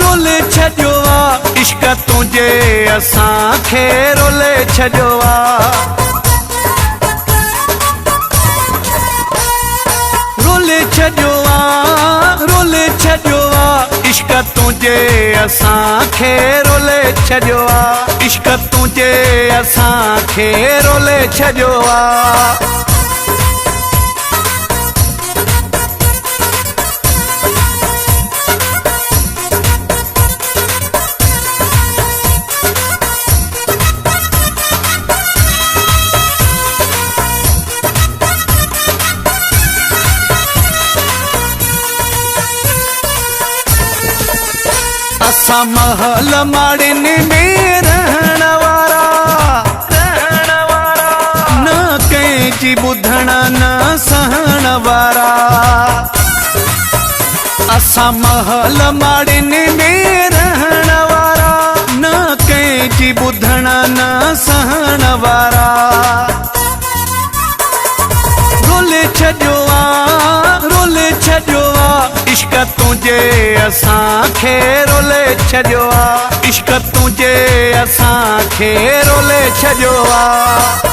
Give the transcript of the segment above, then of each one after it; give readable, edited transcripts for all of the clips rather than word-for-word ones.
रोले छॾियो आहे इश्क तुंहिंजे असांखे रोले छॾियो आहे रोले छॾियो आहे इश्क तुंहिंजे असांखे रोले छॾियो आहे इश्क तुंहिंजे असांखे रोले छॾियो आहे असां महल माड़ियुनि में रहण वारा न कंहिंजी ॿुधण न सहण वारा असां महल माड़ियुनि में रहण वारा न कंहिंजी ॿुधण न सहण वारा रोले छॾियो आहे इश्क तुंहिंजे असांखे रोले छॾियो आहे इश्क तुंहिंजे असांखे रोले छॾियो आहे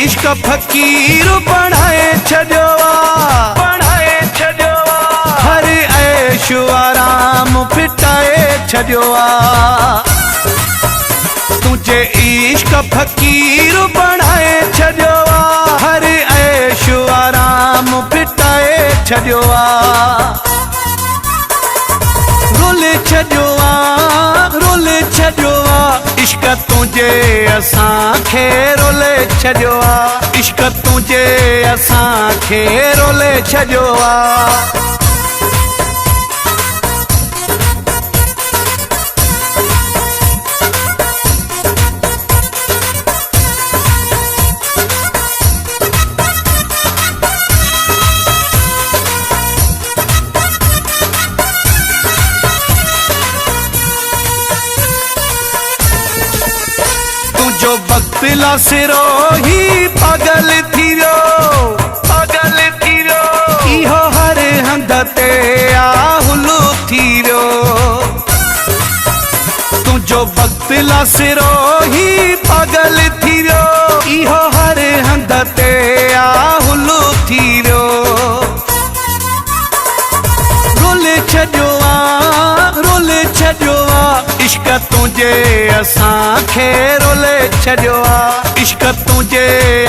इश्क फ़कीर बणाए छॾियो आहे हर ऐश आराम फिटाए छॾियो आहे तुंहिंजे इश्क फ़कीर बणाए छॾियो आहे हर ऐश आराम फिटाए छॾियो आहे रोले छॾियो आहे इश्क तुंहिंजे असांखे रोले छॾियो आहे इश्क तुंहिंजे असांखे रोले छॾियो आहे जो वक्त लासिरो ही पागल थी वियो इहो हर हंध ते आहुलो थी वियो तुंहिंजो वक्त लासिरो ही पागल थी वियो इहो हर हंध ते आहुलो थी वियो रोले छॾियो आहे इश्क तुंहिंजे असांखे रोले छॾियो आहे इश्क तुंहिंजे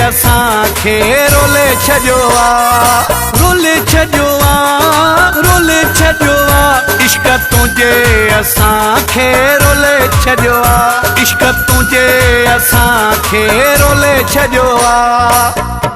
असांखे रोले छॾियो आहे रोले छॾियो आहे इश्क तुंहिंजे असांखे रोले छॾियो आहे इश्क तुंहिंजे असांखे रोले छॾियो आहे